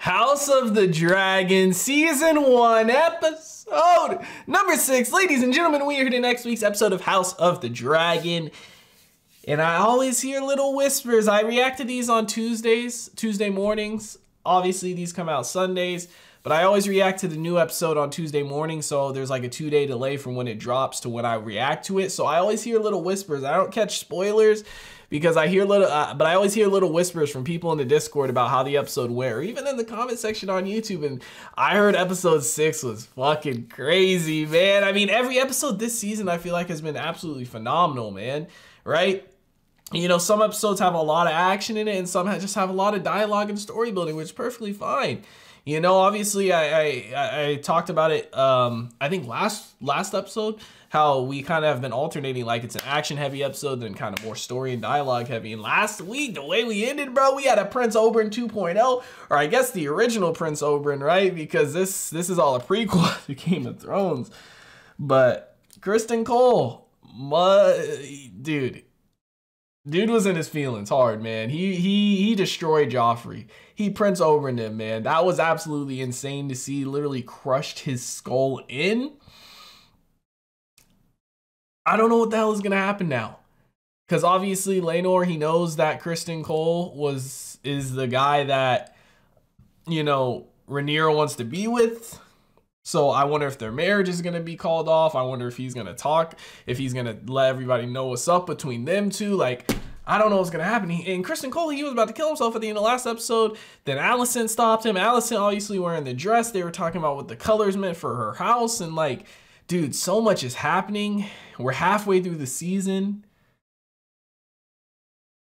House of the Dragon, Season 1, Episode number 6. Ladies and gentlemen, we are here to next week's episode of House of the Dragon. And I always hear little whispers. I react to these on Tuesday mornings. Obviously, these come out Sundays. But I always react to the new episode on Tuesday morning, so there's like a 2-day delay from when it drops to when I react to it. So I always hear little whispers. I don't catch spoilers because I hear but I always hear little whispers from people in the Discord about how the episode went, or even in the comment section on YouTube. And I heard episode 6 was fucking crazy, man. I mean, every episode this season I feel like has been absolutely phenomenal, man. Right? You know, some episodes have a lot of action in it, and some just have a lot of dialogue and story building, which is perfectly fine. You know, obviously, I talked about it, I think last episode, how we kind of have been alternating, like it's an action-heavy episode, then kind of more story and dialogue-heavy. And last week, the way we ended, bro, we had a Prince Oberyn 2.0, or I guess the original Prince Oberyn, right? Because this is all a prequel to Game of Thrones. But Criston Cole, Dude was in his feelings hard, man. He destroyed Joffrey. He Prince Oberyn'd him, man. That was absolutely insane to see. Literally crushed his skull in. I don't know what the hell is gonna happen now, because obviously Laenor, he knows that Criston Cole is the guy that, you know, Rhaenyra wants to be with. So I wonder if their marriage is going to be called off. I wonder if he's going to talk, if he's going to let everybody know what's up between them two. Like, I don't know what's going to happen. And Criston Cole, he was about to kill himself at the end of the last episode. Then Alicent stopped him. Alicent obviously wearing the dress. They were talking about what the colors meant for her house. And like, dude, so much is happening. We're halfway through the season.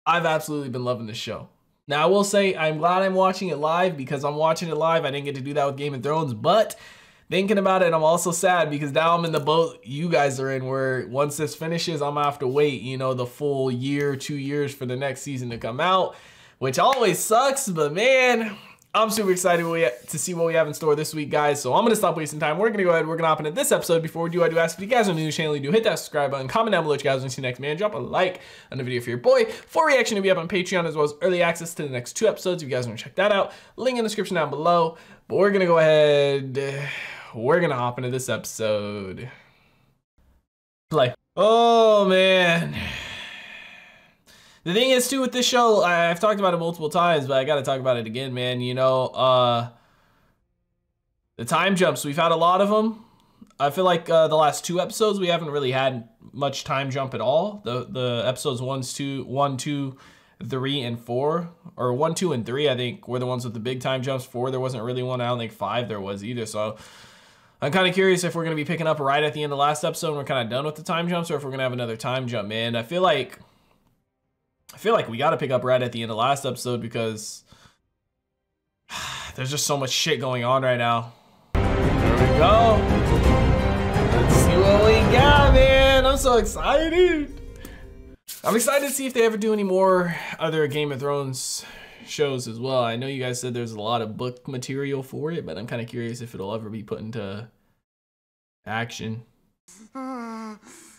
I've absolutely been loving this show. Now, I will say, I'm glad I'm watching it live, because I'm watching it live. I didn't get to do that with Game of Thrones, but thinking about it, I'm also sad because now I'm in the boat you guys are in, where once this finishes, I'm gonna have to wait, you know, the full year, 2 years for the next season to come out, which always sucks, but man, I'm super excited to see what we have in store this week, guys. So I'm gonna stop wasting time. We're gonna go ahead, we're gonna hop into this episode. Before we do, I do ask if you guys are new to the channel, you do hit that subscribe button, comment down below what you guys want to see next, man. Drop a like on the video for your boy. Full reaction to be up on Patreon, as well as early access to the next 2 episodes if you guys want to check that out. Link in the description down below. But we're gonna go ahead, we're gonna hop into this episode. Play. Oh man. The thing is too with this show, I've talked about it multiple times, but I gotta talk about it again, man. You know, the time jumps, we've had a lot of them. I feel like the last 2 episodes, we haven't really had much time jump at all. The episodes 1, 2, 3, and 4, or 1, 2, and 3, I think were the ones with the big time jumps. 4, there wasn't really one. I don't think 5 there was either. So I'm kind of curious if we're going to be picking up right at the end of the last episode and we're kind of done with the time jumps, or if we're going to have another time jump, man. I feel like we got to pick up right at the end of last episode, because there's just so much shit going on right now. There we go. Let's see what we got, man. I'm so excited. I'm excited to see if they ever do any more other Game of Thrones shows as well. I know you guys said there's a lot of book material for it, but I'm kind of curious if it'll ever be put into action.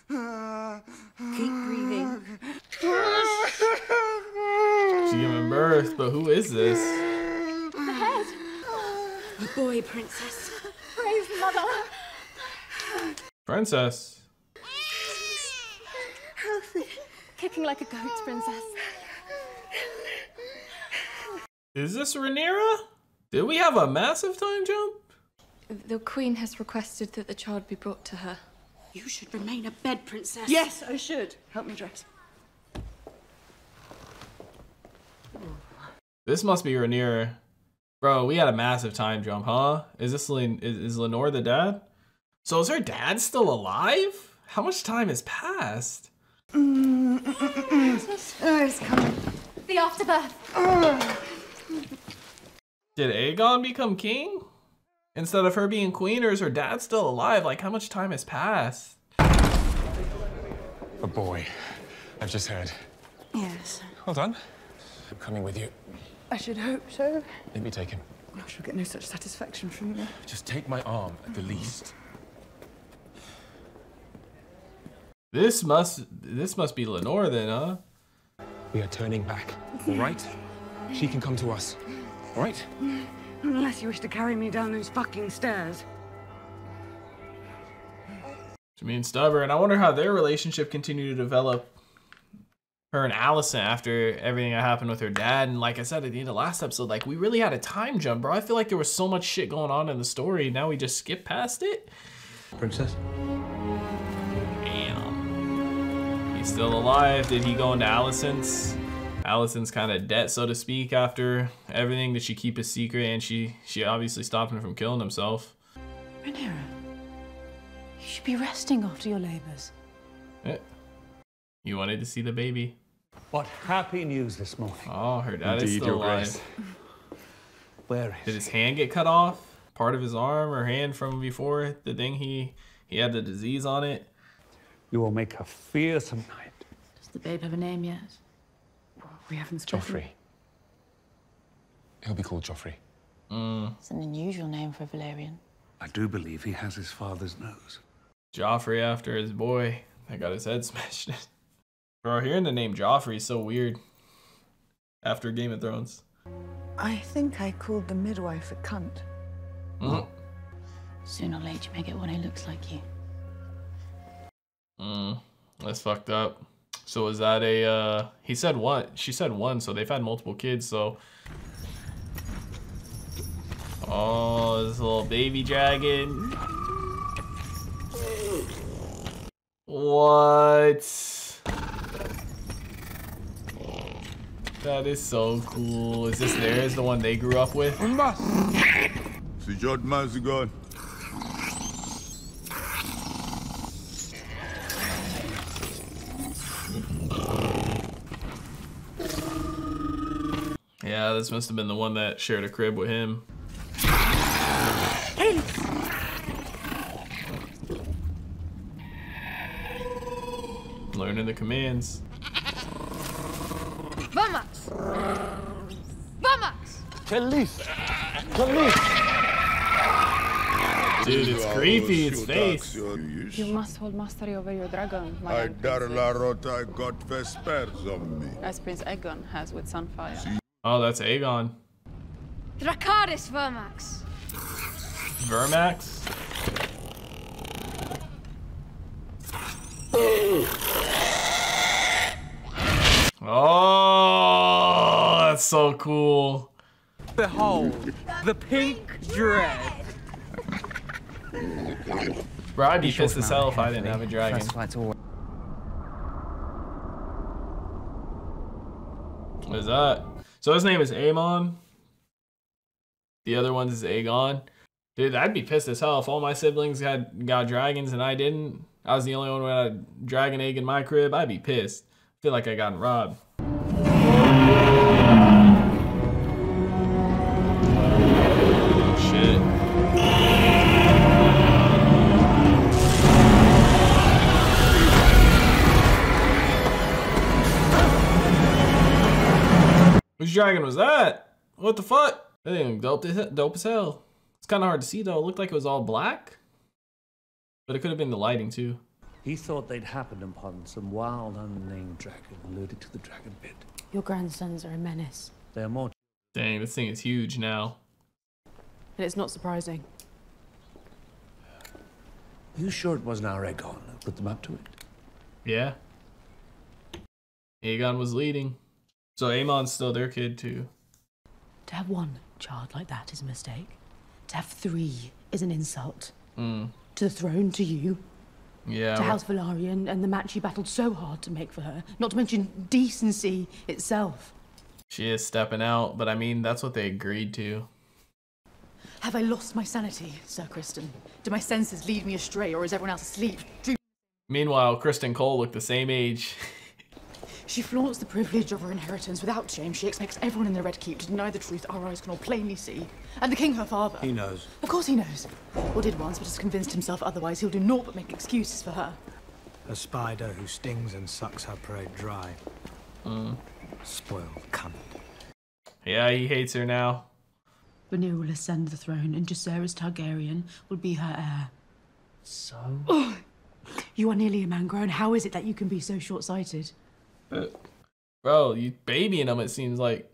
Keep breathing. She's giving birth, but who is this? The head. A boy, princess. Brave mother. Princess. Healthy. Kicking like a goat, princess. Is this Rhaenyra? Did we have a massive time jump? The Queen has requested that the child be brought to her. You should remain abed, princess. Yes, I should. Help me dress. This must be Rhaenyra. Bro, we had a massive time jump, huh? Is this is Lenore the dad? So is her dad still alive? How much time has passed? Oh, it's coming. The afterbirth. Did Aegon become king instead of her being queen, or is her dad still alive? Like, how much time has passed? A boy, I've just heard. Yes. Well done. I'm coming with you. I should hope so. Let me take him. I shall get no such satisfaction from you. Just take my arm at the least. This must be Lenore then, huh? We are turning back, all right? She can come to us, all right? Unless you wish to carry me down those fucking stairs. She means stubborn. I wonder how their relationship continued to develop. Her and Allison after everything that happened with her dad. And like I said at the end of last episode, like we really had a time jump, bro. I feel like there was so much shit going on in the story. Now we just skip past it. Princess? Damn. He's still alive. Did he go into Allison's? Allison's kind of debt, so to speak, after everything. Did she keep a secret? And she obviously stopped him from killing himself. Rhaenyra, you should be resting after your labors. You wanted to see the baby. What happy news this morning. Oh, her dad is Indeed, still Your alive. Grace. Where is Did his hand get cut off? Part of his arm or hand from before the thing he had the disease on it? You will make a fearsome night. Does the babe have a name yet? We haven't spoken. Joffrey. He'll be called Joffrey. It's an unusual name for a Valerian. I do believe he has his father's nose. Joffrey after his boy that got his head smashed in. Bro, hearing the name Joffrey is so weird. After Game of Thrones. I think I called the midwife a cunt. Sooner or later, you may get one who looks like you. That's fucked up. So was that a, he said one, she said one, so they've had multiple kids, so. Oh, this little baby dragon. What? That is so cool. Is this theirs, the one they grew up with? Yeah, this must have been the one that shared a crib with him. Learning the commands. Vamos! Vamos! Dude, it's creepy, its face. You must hold mastery over your dragon, my I young dar princess, la rota got vespers on me. as Prince Aegon has with Sunfire. Oh, that's Aegon. Dracarys Vermax! Vermax? Oh, that's so cool. Behold, the pink dread. Bro, I'd be pissed as hell if I didn't have a dragon. What is that? So his name is Aemon. The other one is Aegon. Dude, I'd be pissed as hell if all my siblings got dragons and I didn't. I was the only one who had a dragon egg in my crib. I'd be pissed. I feel like I got robbed. Shit. Which dragon was that? What the fuck? That thing dope as hell. It's kind of hard to see though. It looked like it was all black. But it could have been the lighting too. He thought they'd happened upon some wild, unnamed dragon alluded to the dragon pit. Your grandsons are a menace. They are more. Dang, this thing is huge now. And it's not surprising. Are you sure it wasn't our Aegon who put them up to it? Yeah. Aegon was leading. So Aemon's still their kid too. To have one child like that is a mistake. To have three is an insult. To the throne, to you, Yeah. to House Velaryon, and the match you battled so hard to make for her. Not to mention decency itself. She is stepping out, but I mean, that's what they agreed to. Have I lost my sanity, Sir Criston? Do my senses lead me astray, or is everyone else asleep? Meanwhile, Kristen Cole looked the same age. She flaunts the privilege of her inheritance without shame. She expects everyone in the Red Keep to deny the truth our eyes can all plainly see. And the king, her father. He knows. Of course he knows. Or did once, but has convinced himself otherwise. He'll do naught but make excuses for her. A spider who stings and sucks her prey dry. Spoiled cunt. Yeah, he hates her now. Rhaenyra will ascend the throne, and Jacaerys Targaryen will be her heir. So? You are nearly a man grown. How is it that you can be so short-sighted? Bro, you babying him, it seems like.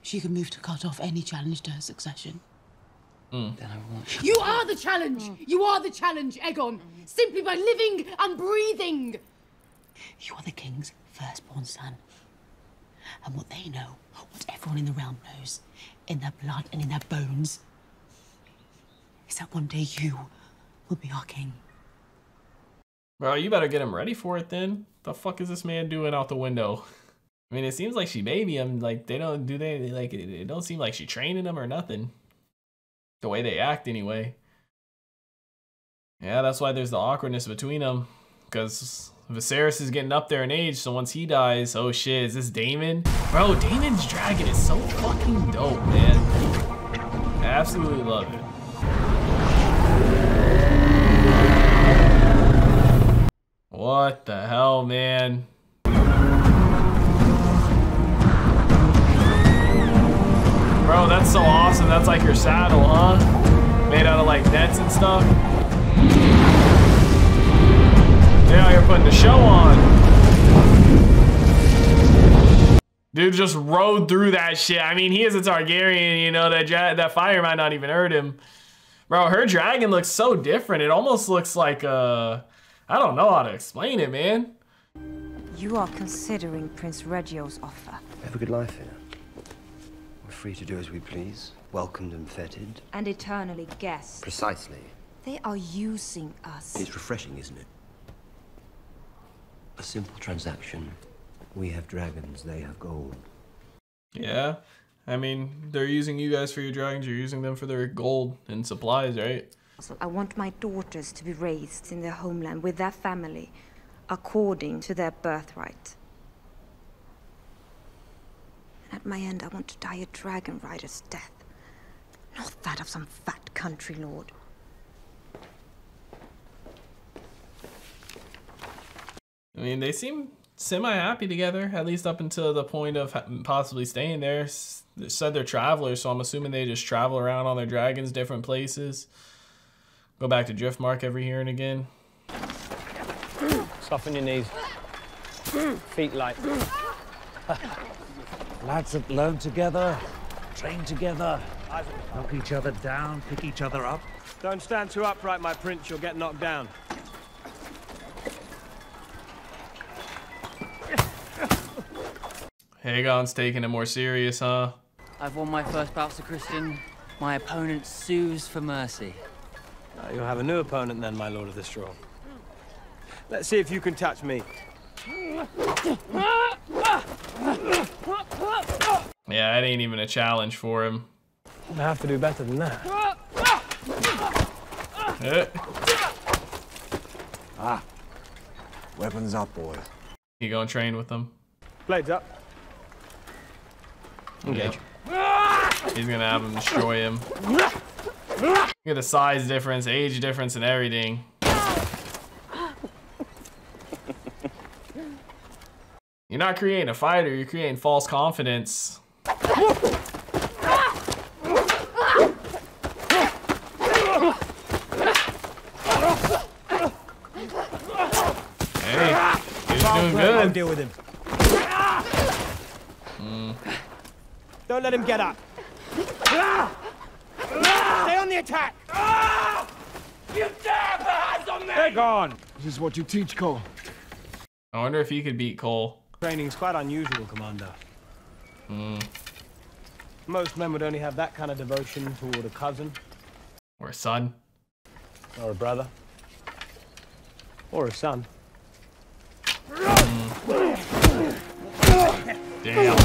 She can move to cut off any challenge to her succession. Then I want... You are the challenge! You are the challenge, Aegon! Simply by living and breathing! You are the king's firstborn son. And what they know, what everyone in the realm knows, in their blood and in their bones, is that one day you will be our king. Bro, you better get him ready for it then. The fuck is this man doing out the window? I mean, it seems like she baby him. Like, they don't, do they, like, it don't seem like she training him or nothing. The way they act, anyway. Yeah, that's why there's the awkwardness between them. Because Viserys is getting up there in age, so once he dies, oh shit, is this Daemon? Bro, Daemon's dragon is so fucking dope, man. I absolutely love it. What the hell, man? Bro, that's so awesome. That's like your saddle, huh? Made out of like nets and stuff. Yeah, you're putting the show on. Dude just rode through that shit. I mean, he is a Targaryen, you know, that fire might not even hurt him. Bro, her dragon looks so different. It almost looks like, I don't know how to explain it, man. You are considering Prince Reggio's offer. We have a good life here. We're free to do as we please, welcomed and feted. And eternally guests. Precisely. They are using us. It's refreshing, isn't it? A simple transaction. We have dragons, they have gold. Yeah. I mean, they're using you guys for your dragons, you're using them for their gold and supplies, right? So I want my daughters to be raised in their homeland with their family, according to their birthright. And at my end, I want to die a dragon rider's death, not that of some fat country lord. I mean, they seem semi-happy together, at least up until the point of possibly staying there. They said they're travelers, so I'm assuming they just travel around on their dragons, different places. Go back to Driftmark every here and again. Soften your knees. Feet light. Lads that learn together, train together, knock each other down, pick each other up. Don't stand too upright, my prince. You'll get knocked down. Aegon's taking it more serious, huh? I've won my first bout to Christian. My opponent sues for mercy. You'll have a new opponent then, my Lord of the Straw. Let's see if you can touch me. Yeah, it ain't even a challenge for him. I have to do better than that. Ah, weapons up, boy. You gonna train with them? Blades up. Engage. Yep. He's gonna have him destroy him. Look at the size difference, age difference, and everything. You're not creating a fighter, you're creating false confidence. Hey, he's doing good. Deal with him. Don't let him get up. Stay on the attack. You dare put hands on me! Aegon! This is what you teach, Cole. I wonder if he could beat Cole. Training's quite unusual, Commander. Most men would only have that kind of devotion toward a cousin. Or a son. Or a brother. Or a son. Damn.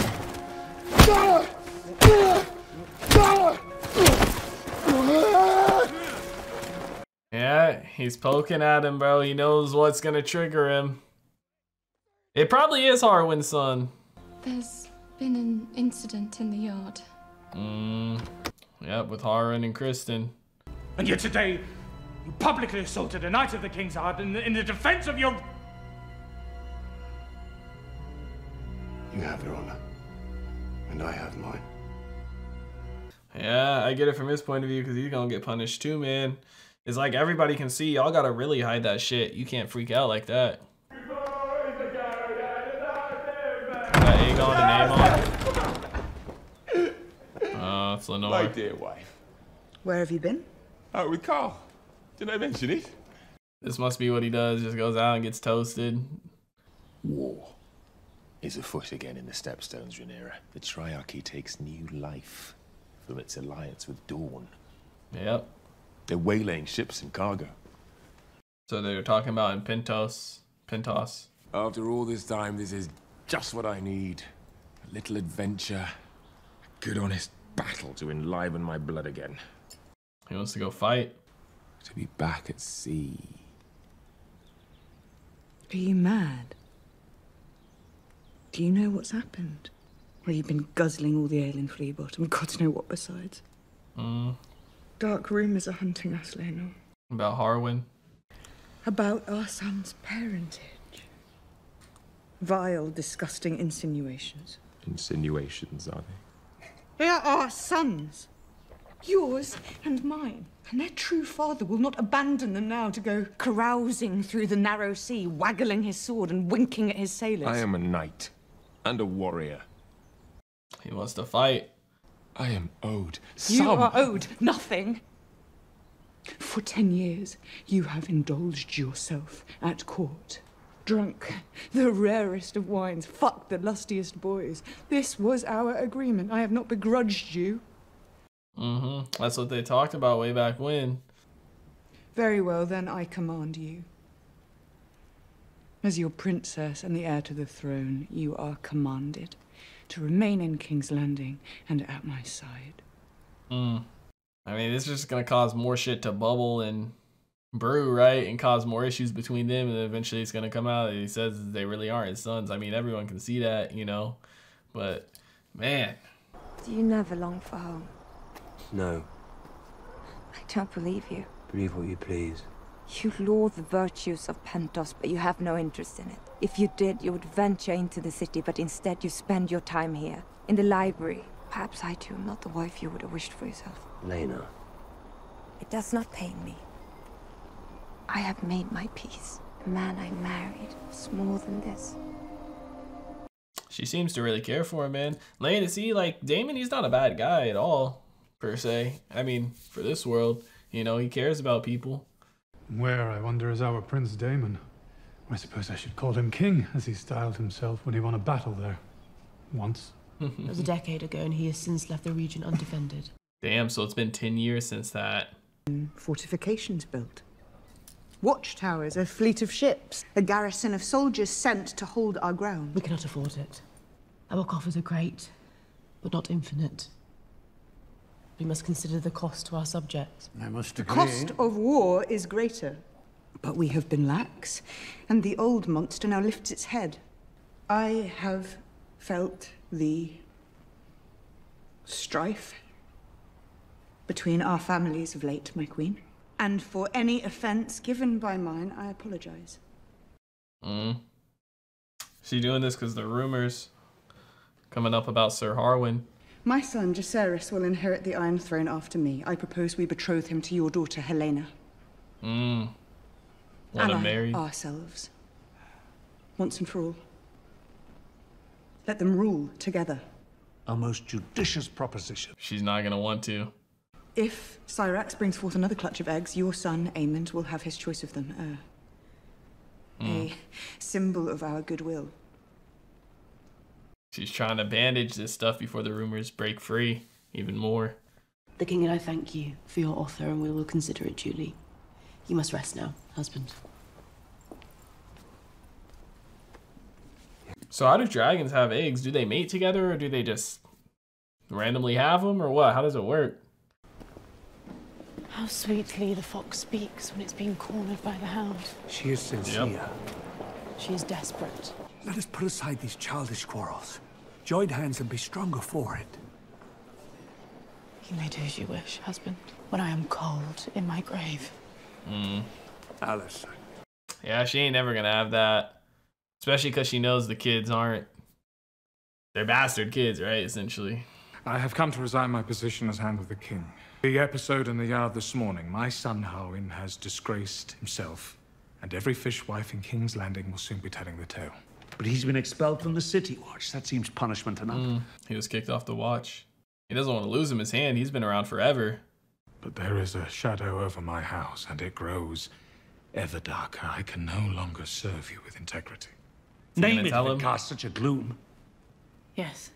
Yeah, he's poking at him, bro. He knows what's gonna trigger him. It probably is Harwin's son. There's been an incident in the yard. Yep, with Harwin and Kristen. And yet today, you publicly assaulted a knight of the King's Guard in the defense of your... You have your honor, and I have mine. Yeah, I get it from his point of view because he's gonna get punished too, man. It's like everybody can see, y'all gotta really hide that shit. You can't freak out like that. Got Aegon and Aemon. That's Lenore. My dear wife. Where have you been? Out with Carl. Didn't I mention it? This must be what he does. Just goes out and gets toasted. War is afoot again in the Stepstones, Rhaenyra. The Triarchy takes new life from its alliance with Dawn. Yep. They're waylaying ships and cargo. So they were talking about in Pentos. After all this time, this is just what I need. A little adventure. A good honest battle to enliven my blood again. He wants to go fight. To be back at sea. Are you mad? Do you know what's happened? Or you've been guzzling all the ale in Fleabottom, God knows what besides. Dark rumours are hunting us, Lenore. About Harwin. About our son's parentage. Vile, disgusting insinuations. Insinuations, are they? They are our sons. Yours and mine. And their true father will not abandon them now to go carousing through the narrow sea, waggling his sword and winking at his sailors. I am a knight and a warrior. He wants to fight. I am owed You are owed nothing. For 10 years, you have indulged yourself at court. Drunk the rarest of wines, fucked the lustiest boys. This was our agreement. I have not begrudged you. That's what they talked about way back when. Very well, then I command you. As your princess and the heir to the throne, you are commanded to remain in King's Landing and at my side. I mean, this is just gonna cause more shit to bubble and brew, right? And cause more issues between them, and then eventually it's gonna come out that he says they really aren't his sons. I mean, everyone can see that, you know? But, man. Do you never long for home? No. I don't believe you. Believe what you please. You laud the virtues of Pentos, but you have no interest in it. If you did, you would venture into the city, but instead you spend your time here, in the library. Perhaps I too am not the wife you would have wished for yourself. Lena. It does not pain me. I have made my peace. The man I married was more than this. She seems to really care for him, man. Lane, see, like, Daemon, he's not a bad guy at all, per se. I mean, for this world, you know, he cares about people. Where, I wonder, is our Prince Daemon? I suppose I should call him king, as he styled himself when he won a battle there. Once. It was a decade ago, and he has since left the region undefended. Damn, so it's been 10 years since that. Fortifications built. Watchtowers, a fleet of ships, a garrison of soldiers sent to hold our ground. We cannot afford it. Our coffers are great, but not infinite. We must consider the cost to our subjects. I must The agree. cost of war is greater. But we have been lax, and the old monster now lifts its head. I have felt the strife between our families of late, my queen. And for any offense given by mine, I apologize. She doing this because the rumors coming up about Sir Harwin. My son, Jacaerys, will inherit the Iron Throne after me. I propose we betroth him to your daughter, Helena. Want to marry? Ourselves. Once and for all. Let them rule together. A most judicious proposition. She's not going to want to. If Syrax brings forth another clutch of eggs, your son, Aemond, will have his choice of them. A symbol of our goodwill. She's trying to bandage this stuff before the rumors break free even more. The king and I thank you for your offer, and we will consider it duly. You must rest now, husband. So how do dragons have eggs? Do they mate together, or do they just randomly have them, or what? How does it work? How sweetly the fox speaks when it's being cornered by the hound. She is sincere. She is desperate. Let us put aside these childish quarrels. Join hands and be stronger for it. You may do as you wish, husband, when I am cold in my grave. Alice. Yeah, she ain't never gonna have that. Especially because she knows the kids aren't... They're bastard kids, right, essentially. I have come to resign my position as Hand of the King. The episode in the yard this morning, my son Harwin has disgraced himself, and every fishwife in King's Landing will soon be telling the tale. But he's been expelled from the City Watch. That seems punishment enough. He was kicked off the watch. He doesn't want to lose him his hand. He's been around forever. But there is a shadow over my house, and it grows ever darker. I can no longer serve you with integrity. Name it that casts such a gloom. Yes.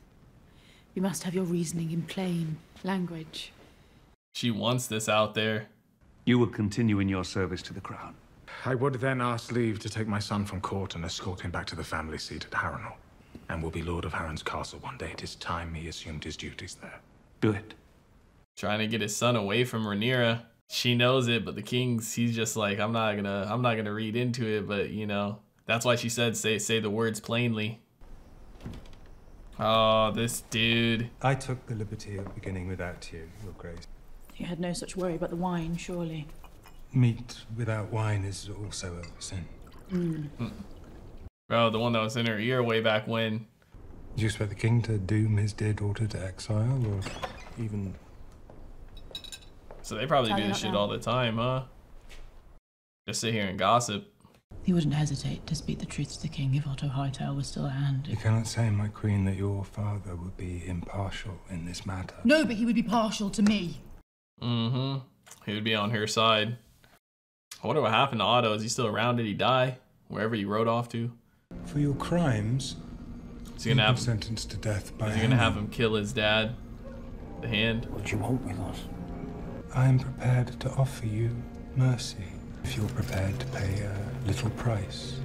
We must have your reasoning in plain language. She wants this out there. You will continue in your service to the crown. I would then ask leave to take my son from court and escort him back to the family seat at Harrenhal, and will be Lord of Harren's castle one day. It is time he assumed his duties there. Do it. Trying to get his son away from Rhaenyra. She knows it, but the king's, he's just like, I'm not gonna read into it, but you know, that's why she said say the words plainly. Oh, this dude. I took the liberty of beginning without you, Your Grace. You had no such worry about the wine, surely. Meat without wine is also a sin. Bro, the one that was in her ear way back when. Do you expect the king to doom his dear daughter to exile, or even... So they probably do this shit all the time, huh? Just sit here and gossip. He wouldn't hesitate to speak the truth to the king if Otto Hightower was still at hand. You cannot say, my queen, that your father would be impartial in this matter. No, but he would be partial to me. Mm-hmm. He would be on her side. I wonder what happened to Otto. Is he still around? Did he die? Wherever he rode off to? For your crimes, is he gonna have sentenced to death by Is he gonna have him kill his dad? The Hand? What you want with us? I am prepared to offer you mercy, if you're prepared to pay a little price.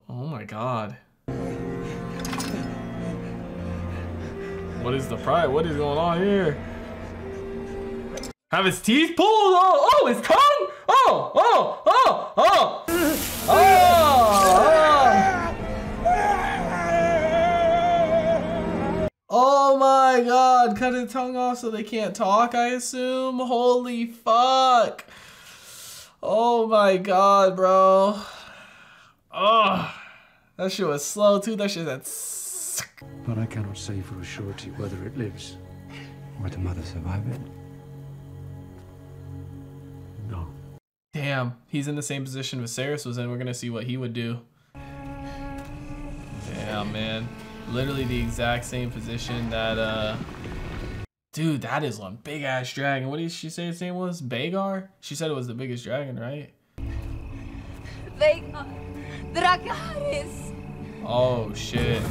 Oh my god. What is the price? What is going on here? Have his teeth pulled? Oh, his tongue? Oh my god, cut his tongue off so they can't talk, I assume? Holy fuck. Oh my god, bro. Oh, that shit was slow too. That shit had... But I cannot say for a surety whether it lives. Would the mother survive it? No. Damn, he's in the same position Viserys was in. We're gonna see what he would do. Damn, man. Literally the exact same position that, dude, that is one big ass dragon. What did she say his name was? Bagar? She said it was the biggest dragon, right? Vhagar. Dracarys. Oh, shit.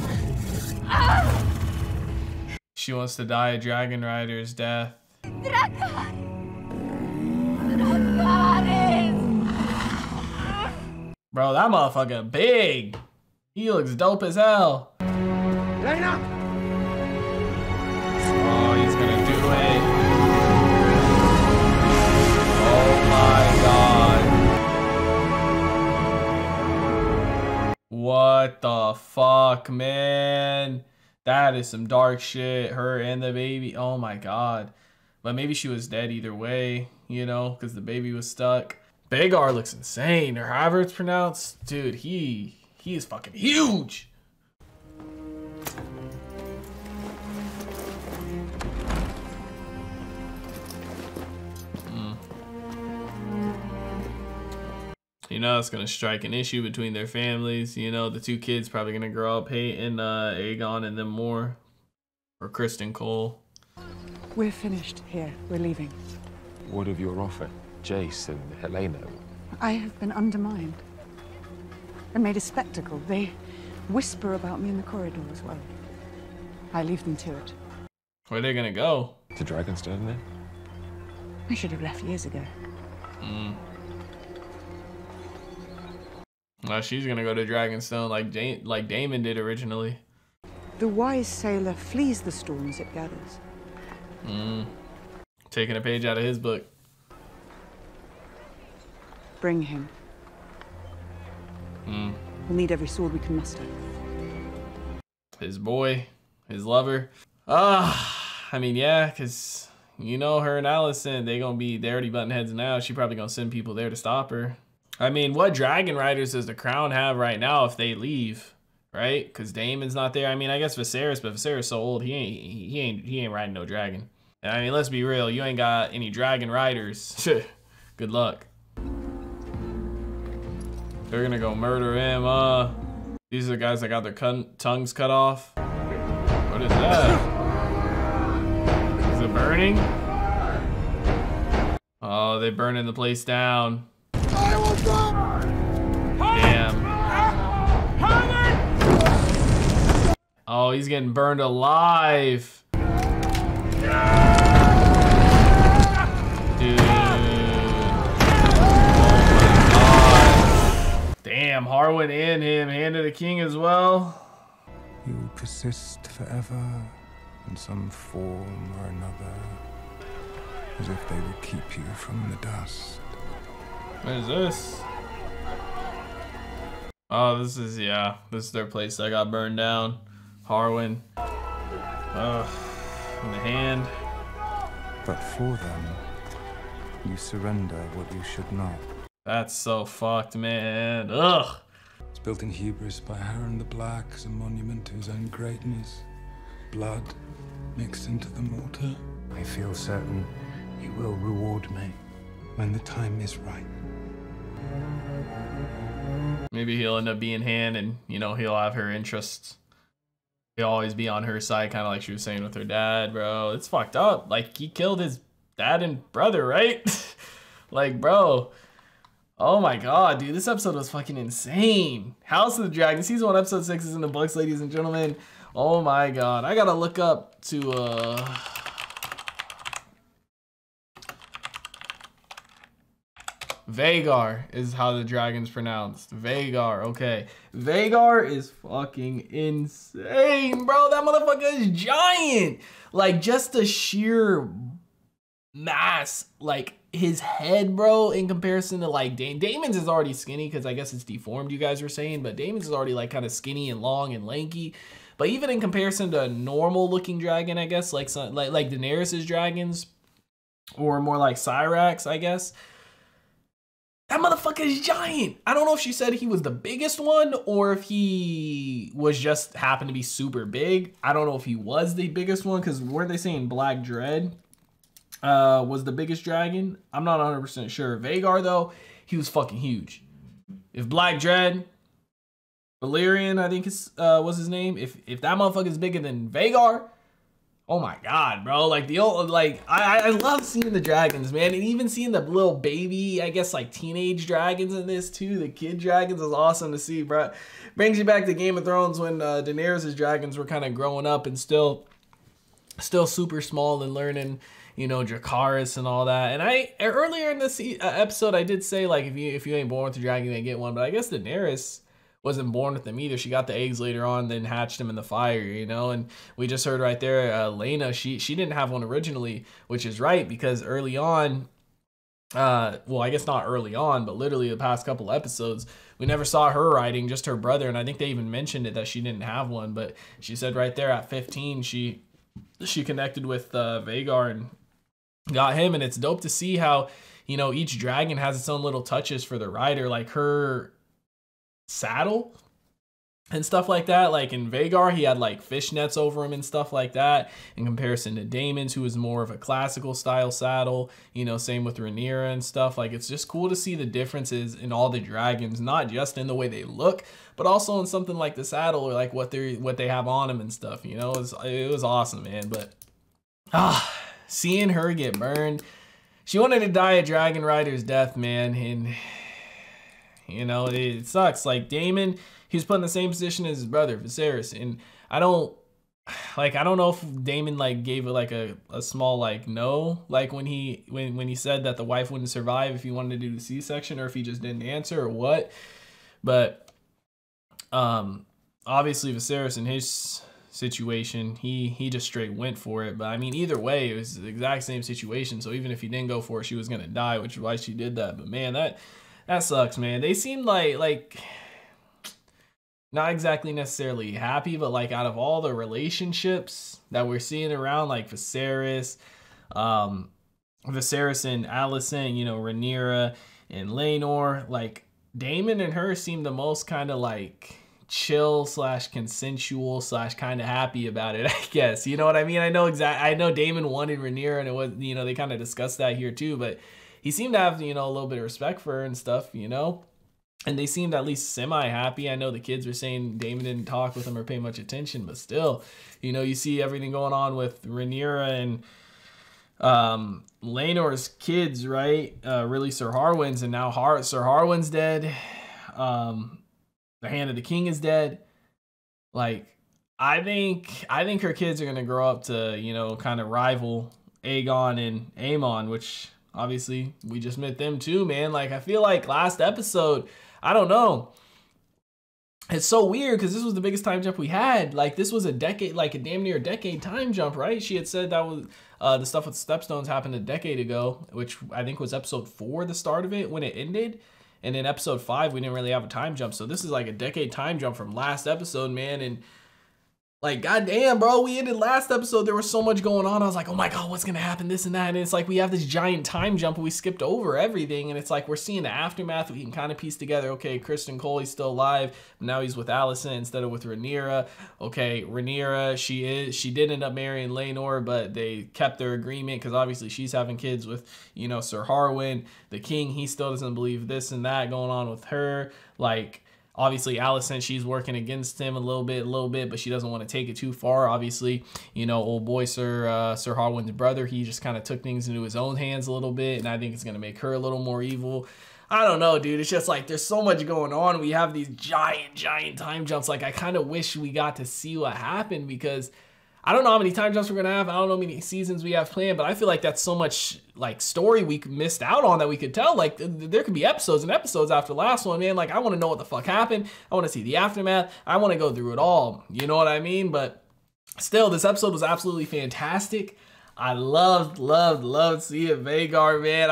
She wants to die a dragon rider's death. Dracarys. Bro, that motherfucker big. He looks dope as hell. Lena! Oh, he's gonna do it. Oh my god. What the fuck, man? That is some dark shit. Her and the baby. Oh my god. But maybe she was dead either way, you know, because the baby was stuck. Bagar looks insane, or however it's pronounced. Dude, he is fucking huge. You know, it's gonna strike an issue between their families. You know, the two kids probably gonna grow up hating Aegon and them more, or Criston Cole. We're finished here. We're leaving. What of your offer, Jace and Helena? I have been undermined and made a spectacle. They whisper about me in the corridor as well. I leave them to it. Where are they gonna go? To Dragonstone, then? I should have left years ago. Well, she's gonna go to Dragonstone like Daemon did originally. The wise sailor flees the storms it gathers. Taking a page out of his book. Bring him. We'll need every sword we can muster. His boy, his lover. I mean, yeah, because you know her and Alicent, they already button heads now. She probably gonna send people there to stop her. I mean, what dragon riders does the crown have right now if they leave, right? Because Daemon's not there. I mean, I guess Viserys, but Viserys so old, he ain't riding no dragon. I mean, let's be real, you ain't got any dragon riders. Good luck. They're gonna go murder him. These are the guys that got their tongues cut off. What is that? burning? Oh, they're burning the place down. Damn. Oh, he's getting burned alive. Dude. Damn, Harwin and him, Hand of the King as well. You will persist forever in some form or another, as if they will keep you from the dust. What is this? Oh, this is their place that got burned down. Harwin. Ugh, in the hand. But for them, you surrender what you should not. That's so fucked, man. Ugh. It's built in hubris by Harren the Black as a monument to his own greatness. Blood mixed into the mortar. I feel certain you will reward me when the time is right. Maybe he'll end up being Hand, and he'll have her interests. He'll always be on her side, kind of like she was saying with her dad, bro. It's fucked up. Like, he killed his dad and brother, right? Like, bro. Oh my god, dude. This episode was fucking insane. House of the Dragon, season 1, episode 6 is in the books, ladies and gentlemen. Oh my god. I gotta look up to, Vhagar is how the dragon's pronounced. Vhagar, okay. Vhagar is fucking insane, bro. That motherfucker is giant. Like, just the sheer mass, like, his head, bro, in comparison to, like, Daemon's is already skinny because I guess it's deformed, you guys were saying, but Daemon's is already, like, kind of skinny and long and lanky. But even in comparison to a normal-looking dragon, I guess, like Daenerys' dragons, or more like Cyrax, I guess, that motherfucker is giant. I don't know if she said he was the biggest one or if he was just happened to be super big. I don't know if he was the biggest one, because weren't they saying Black Dread was the biggest dragon? I'm not 100% sure. Vhagar, though, he was fucking huge. If Black Dread, Valyrian, I think was his name, if that motherfucker is bigger than Vhagar, oh my god, bro. Like, I love seeing the dragons, man. And even seeing the little baby, I guess, like, teenage dragons in this, too. The kid dragons is awesome to see, bro. Brings you back to Game of Thrones when Daenerys' dragons were kind of growing up and still super small and learning, Dracarys and all that. And earlier in this episode, I did say, like, if you ain't born with a dragon, you ain't get one. But I guess Daenerys wasn't born with them either. She got the eggs later on, then hatched them in the fire, and we just heard right there, Laena, she didn't have one originally, which is right, because early on, well, I guess not early on, but literally the past couple episodes, we never saw her riding, just her brother, and I think they even mentioned it that she didn't have one, but she said right there at 15, she connected with Vhagar and got him, and it's dope to see how, each dragon has its own little touches for the rider, like her saddle and stuff like that. Like in Vhagar, he had like fishnets over him and stuff like that, in comparison to Daemon's, who is more of a classical style saddle, same with Rhaenyra and stuff. Like, it's just cool to see the differences in all the dragons, not just in the way they look, but also in something like the saddle, or like what they have on them and stuff. It was awesome, man. But seeing her get burned, she wanted to die a dragon rider's death, man, and it sucks. Like, Daemon, he was put in the same position as his brother, Viserys. And I don't know if Daemon, like, gave it, like, a small, like, no. Like, when he said that the wife wouldn't survive if he wanted to do the C-section, or if he just didn't answer, or what. But, obviously, Viserys, in his situation, he just straight went for it. But, I mean, either way, it was the exact same situation. So, even if he didn't go for it, she was going to die, which is why she did that. But, man, that sucks, man. They seemed like not exactly necessarily happy, but like out of all the relationships that we're seeing around, like Viserys and Alicent, Rhaenyra and Laenor, like Daemon and her seem the most kind of like chill / consensual / kind of happy about it, I guess. You know what I mean? I know Daemon wanted Rhaenyra, and it was, they kind of discussed that here too, but he seemed to have, a little bit of respect for her and stuff, and they seemed at least semi-happy. I know the kids were saying Daemon didn't talk with him or pay much attention, but still, you see everything going on with Rhaenyra and Laenor's kids, right? Really Sir Harwin's, and now Sir Harwin's dead. The Hand of the King is dead. Like, I think her kids are gonna grow up to, you know, kind of rival Aegon and Aemon, which obviously we just met them too, man. Like, I feel like last episode, I don't know. It's so weird because this was the biggest time jump we had. Like, this was a decade, like a damn near a decade time jump, right? She had said that was the stuff with Stepstones happened a decade ago, which I think was episode 4, the start of it, when it ended. And in episode 5, we didn't really have a time jump. So this is like a decade time jump from last episode, man. And like, goddamn, bro, we ended last episode. There was so much going on. I was like, oh my God, what's going to happen? This and that. And it's like, we have this giant time jump and we skipped over everything. And it's like, we're seeing the aftermath. We can kind of piece together, okay, Criston Cole, he's still alive. But now he's with Alicent instead of with Rhaenyra. Okay, Rhaenyra, she did end up marrying Laenor, but they kept their agreement because obviously she's having kids with, you know, Sir Harwin. The king, he still doesn't believe this and that going on with her. Like, obviously, Alicent, she's working against him a little bit, but she doesn't want to take it too far. Obviously, you know, old boy Sir Harwin's brother, he just kind of took things into his own hands a little bit, and I think it's going to make her a little more evil. I don't know, dude. It's just like there's so much going on. We have these giant time jumps. Like, I kind of wish we got to see what happened because I don't know how many time jumps we're going to have. I don't know how many seasons we have planned, but I feel like that's so much like story we missed out on that we could tell. Like, there could be episodes and episodes after the last one, man. Like, I want to know what the fuck happened. I want to see the aftermath. I want to go through it all. You know what I mean? But still, this episode was absolutely fantastic. I loved seeing Vhagar, man.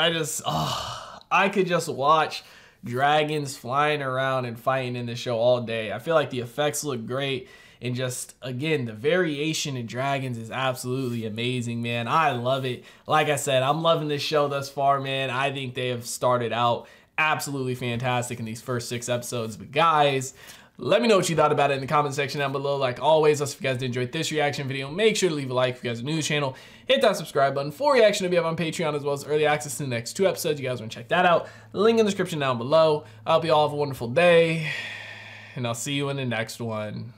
I could just watch dragons flying around and fighting in the show all day. I feel like the effects look great. And just, again, the variation in dragons is absolutely amazing, man. I love it. Like I said, I'm loving this show thus far, man. I think they have started out absolutely fantastic in these first 6 episodes. But guys, let me know what you thought about it in the comment section down below. Like always, if you guys did enjoy this reaction video, make sure to leave a like if you guys are new to the channel. Hit that subscribe button for reaction to be up on Patreon, as well as early access to the next 2 episodes. You guys want to check that out. The link in the description down below. I hope you all have a wonderful day, and I'll see you in the next one.